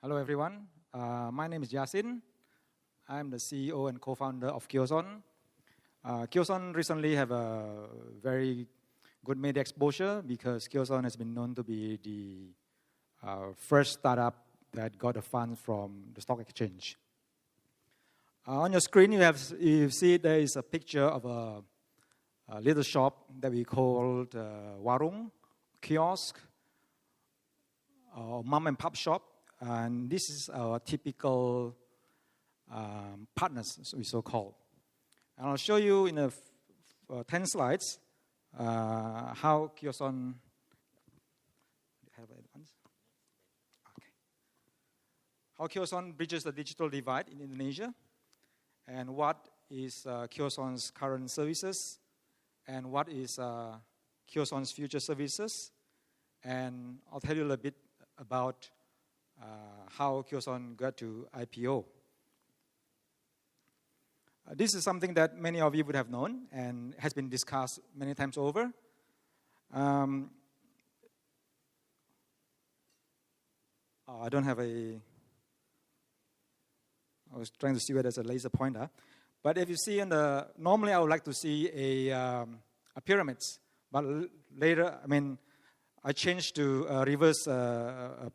Hello, everyone. My name is Jasin. I'm the CEO and co-founder of Kioson. Kioson recently have a very good media exposure because Kioson has been known to be the first startup that got a fund from the stock exchange. On your screen, you see there is a picture of a little shop that we called warung, kiosk, or mom and pop shop. And this is our typical partners, we so called. And I'll show you in 10 slides how Kioson. How Kioson bridges the digital divide in Indonesia, and what is Kioson's current services, and what is Kioson's future services, and I'll tell you a little bit about how Kioson got to IPO. This is something that many of you would have known and has been discussed many times over. I don't have I was trying to see where there's a laser pointer. But if you see normally I would like to see a pyramids. But later, I changed to a reverse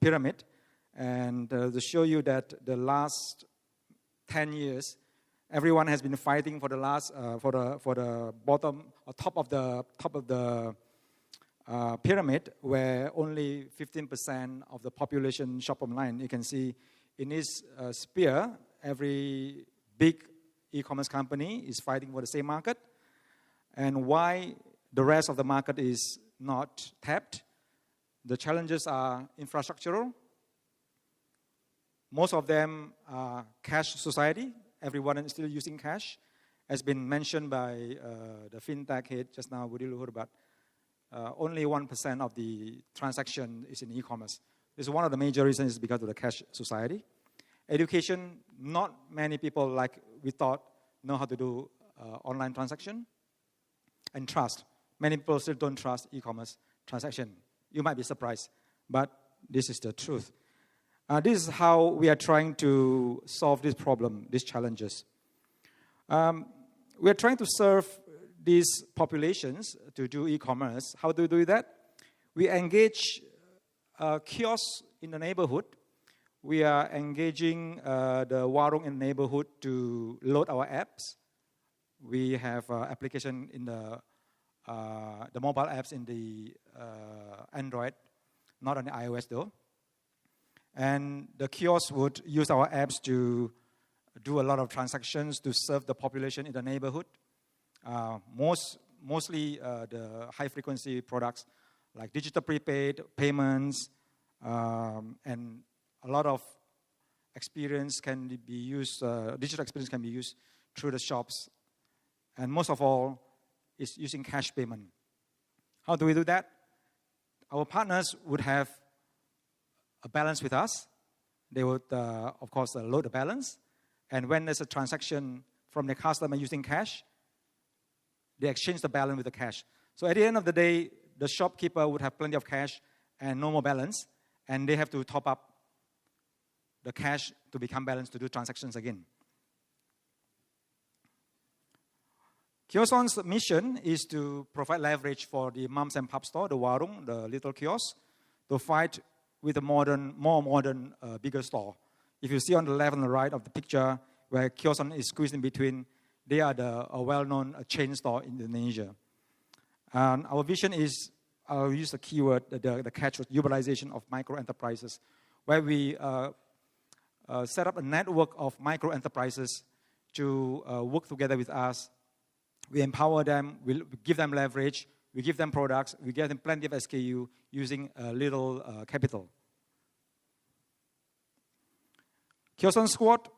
pyramid. And to show you that the last 10 years, everyone has been fighting for the last for the bottom or top of the pyramid, where only 15% of the population shop online. You can see in this sphere, every big e-commerce company is fighting for the same market, and why the rest of the market is not tapped. The challenges are infrastructural. Most of them are cash society. Everyone is still using cash. Has been mentioned by the fintech head just now, Budi Luhur, but only 1% of the transaction is in e-commerce. This is one of the major reasons because of the cash society. Education, not many people like we thought know how to do online transaction. And trust. Many people still don't trust e-commerce transaction. You might be surprised, but this is the truth. This is how we are trying to solve this problem, these challenges. We are trying to serve these populations to do e-commerce. How do we do that? We engage kiosks in the neighborhood. We are engaging the warung in the neighborhood to load our apps. We have application in the mobile apps in the Android, not on the iOS though. And the kiosks would use our apps to do a lot of transactions to serve the population in the neighborhood. Mostly the high-frequency products like digital prepaid, payments, and a lot of experience can be used, digital experience can be used through the shops. And most of all is using cash payment. How do we do that? Our partners would have a balance with us. They would, of course, load the balance. And when there's a transaction from the customer using cash, they exchange the balance with the cash. So at the end of the day, the shopkeeper would have plenty of cash and no more balance, and they have to top up the cash to become balanced to do transactions again. Kioson's mission is to provide leverage for the moms and pop store, the warung, the little kiosk, to fight with a more modern, bigger store. If you see on the left and the right of the picture, where Kioson is squeezed in between, they are a well-known chain store in Indonesia. And our vision is, I'll use the keyword, the catchword, uberization of micro-enterprises, where we set up a network of micro-enterprises to work together with us. We empower them, we give them leverage, we give them products, we give them plenty of SKU using little capital. Kioson squad,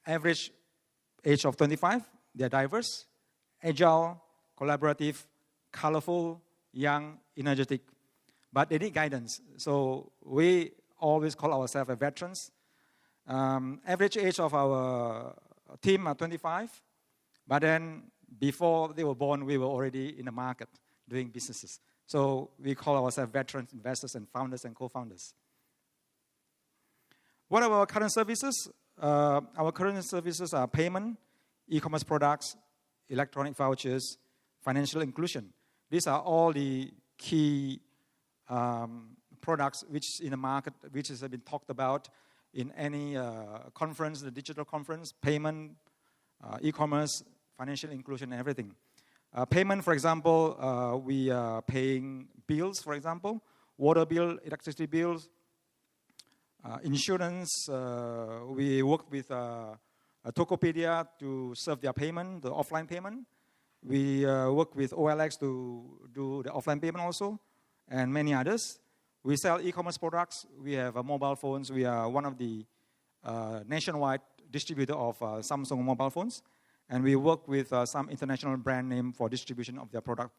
average age of 25. They are diverse, agile, collaborative, colorful, young, energetic. But they need guidance. So we always call ourselves veterans. Average age of our team are 25. But then before they were born, we were already in the market doing businesses. So we call ourselves veterans, investors, and founders and co-founders. What are our current services? Our current services are payment, e-commerce products, electronic vouchers, financial inclusion. These are all the key products which in the market, which has been talked about in any conference, the digital conference, payment, e-commerce, financial inclusion, and everything. Payment, for example, we are paying bills, for example, water bill, electricity bills, insurance. We work with Tokopedia to serve their payment, the offline payment. We work with OLX to do the offline payment also, and many others. We sell e-commerce products. We have mobile phones. We are one of the nationwide distributor of Samsung mobile phones. And we work with some international brand name for distribution of their product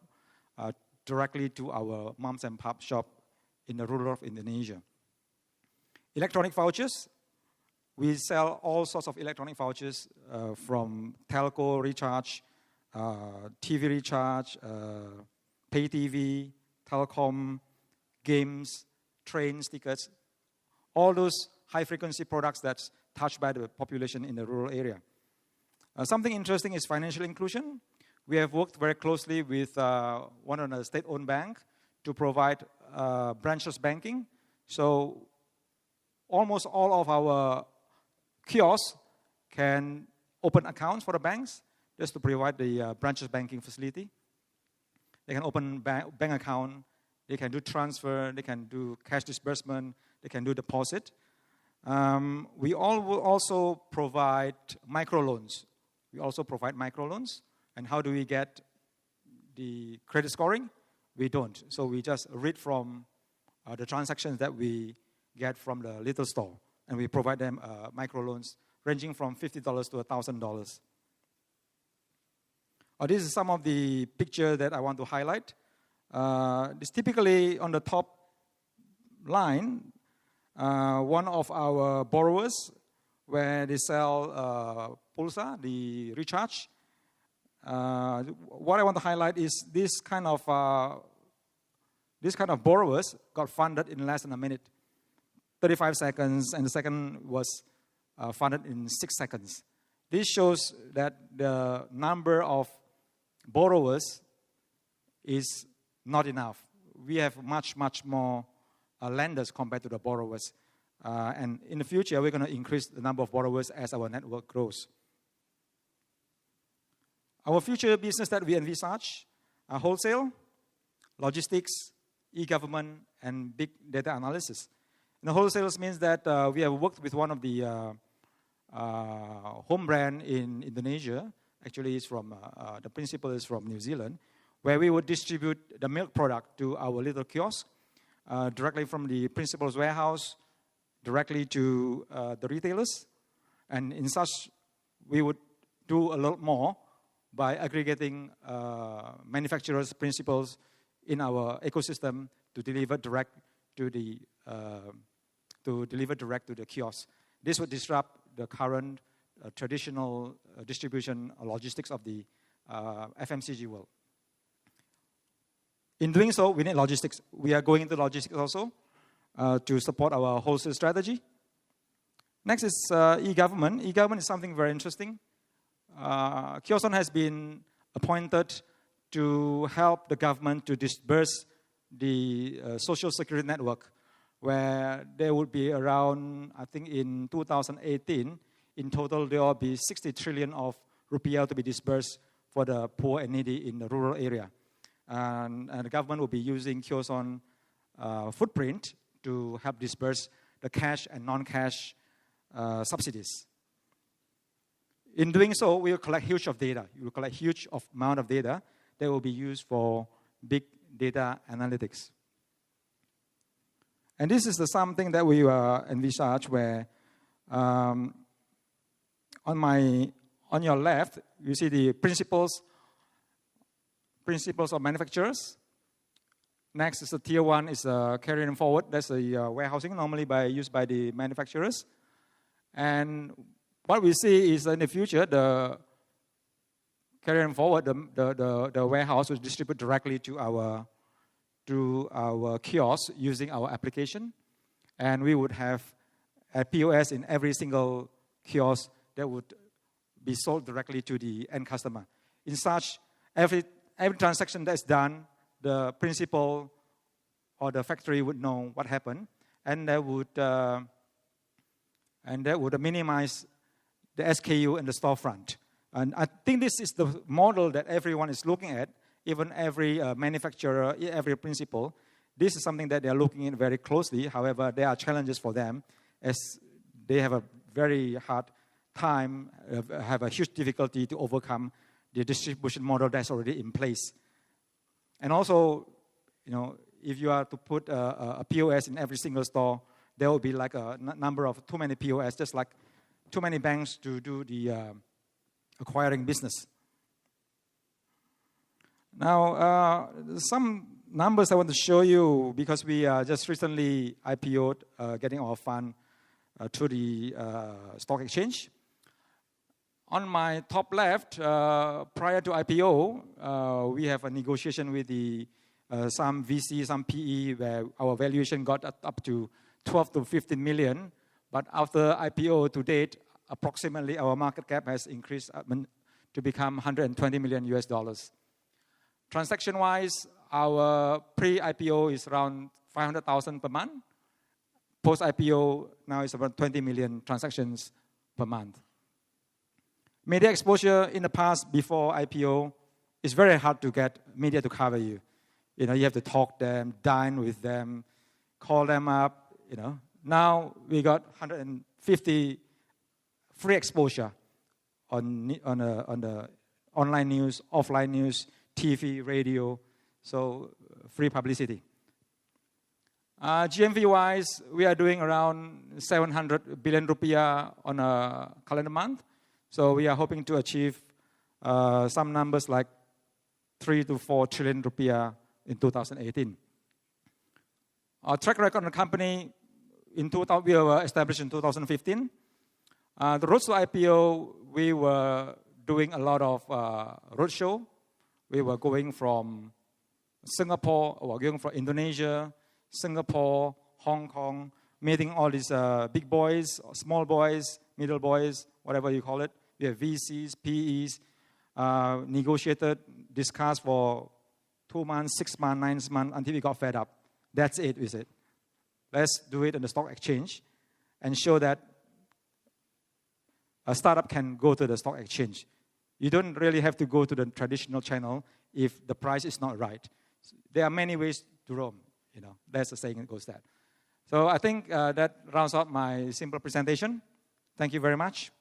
directly to our moms and pop shop in the rural of Indonesia. Electronic vouchers. We sell all sorts of electronic vouchers from telco recharge, TV recharge, pay TV, telecom, games, trains, tickets, all those high-frequency products that's touched by the population in the rural area. Something interesting is financial inclusion. We have worked very closely with one of the state-owned bank to provide branchless banking. So almost all of our kiosks can open accounts for the banks just to provide the branchless banking facility. They can open bank account, they can do transfer, they can do cash disbursement, they can do deposit. We will also provide microloans. And how do we get the credit scoring? We don't. So we just read from the transactions that we get from the little store. And we provide them microloans ranging from $50 to $1,000. This is some of the picture that I want to highlight. This typically on the top line, one of our borrowers where they sell Pulsa, the recharge. What I want to highlight is this kind of borrowers got funded in less than a minute, 35 seconds, and the second was funded in 6 seconds. This shows that the number of borrowers is not enough. We have much more lenders compared to the borrowers. And in the future, we're going to increase the number of borrowers as our network grows. Our future business that we envisage are wholesale, logistics, e-government, and big data analysis. And the wholesales means that we have worked with one of the home brand in Indonesia. Actually, it's from the principal is from New Zealand, where we would distribute the milk product to our little kiosk directly from the principal's warehouse, directly to the retailers. And in such, we would do a lot more by aggregating manufacturers' principals in our ecosystem to deliver direct to the kiosk. This would disrupt the current traditional distribution or logistics of the FMCG world. In doing so, we need logistics. We are going into logistics also to support our wholesale strategy. Next is e-government. E-government is something very interesting. Kioson has been appointed to help the government to disburse the social security network, where there would be around, I think in 2018, in total there will be 60 trillion of rupiah to be disbursed for the poor and needy in the rural area. And the government will be using Kioson footprint to help disburse the cash and non-cash subsidies. In doing so, we will collect huge of data. We will collect huge amount of data that will be used for big data analytics. And this is something that we envisage where on your left, you see the principles of manufacturers. Next is the tier 1 is carrying forward. That's the warehousing normally used by the manufacturers. And what we see is in the future, the carrying forward, the warehouse will distribute directly to our kiosk using our application. And we would have a POS in every single kiosk that would be sold directly to the end customer. In such, every transaction that's done, the principal or the factory would know what happened, and that would minimize the SKU in the storefront. And I think this is the model that everyone is looking at, even every manufacturer, every principal. This is something that they are looking at very closely. However, there are challenges for them as they have a very hard time, have a huge difficulty to overcome the distribution model that's already in place. And also, if you are to put a POS in every single store, there will be like a number of too many POS, just like too many banks to do the acquiring business. Now, some numbers I want to show you because we just recently IPO'd, getting our fund to the stock exchange. On my top left, prior to IPO, we have a negotiation with some VC, some PE, where our valuation got up to 12 to 15 million. But after IPO to date, approximately our market cap has increased to become 120 million US dollars. Transaction-wise, our pre-IPO is around 500,000 per month. Post-IPO, now it's about 20 million transactions per month. Media exposure in the past, before IPO, it's very hard to get media to cover you. You have to talk them, dine with them, call them up. Now we got 150 free exposure on the online news, offline news, TV, radio, so free publicity. GMV-wise, we are doing around 700 billion rupiah on a calendar month. So we are hoping to achieve some numbers like 3 to 4 trillion rupiah in 2018. Our track record on the company, we were established in 2015. The road to IPO, we were doing a lot of roadshow. We were going from Singapore, or going from Indonesia, Singapore, Hong Kong, meeting all these big boys, small boys, middle boys, whatever you call it. We have VCs, PEs, negotiated, discussed for 2 months, 6 months, 9 months, until we got fed up. That's it, we said. Let's do it on the stock exchange and show that a startup can go to the stock exchange. You don't really have to go to the traditional channel if the price is not right. There are many ways to roam. That's the saying that goes that. So I think that rounds out my simple presentation. Thank you very much.